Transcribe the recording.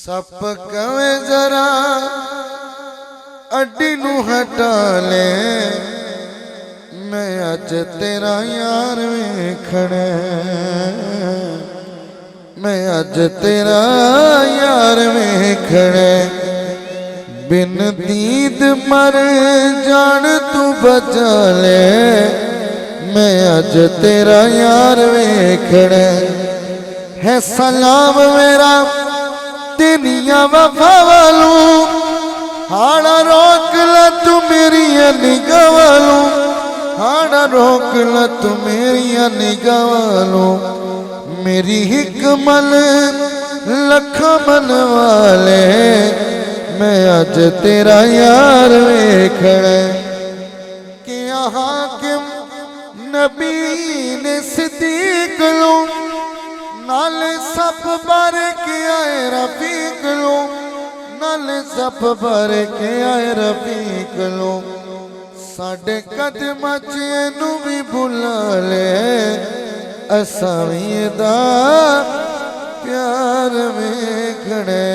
सप कवे जरा अड्डी नू हटा ले, मैं अज तेरा यार वेखना, मैं अज तेरा यार वेखना। बिन दीद मर जान तू बचा ले, मैं अज तेरा यार वेखना। है सलाम मेरा तेनिया वफा वालू, हाड़ा रोक ला तू मेरी निगाह वालू, हाड़ा रोक ला तू मेरी निगाह वालू। मेरी हिकमल लख मन वाले, मैं अज तेरा यार वेखना। कि हाकिम नबी ने सिद्दीक लो, नाल सब बार के आए रफीक लो, नाल सब बार के आए रफीक लो। साडे कदमां च इनू भी बुला ले, असां भी इहदा प्यार वेखना।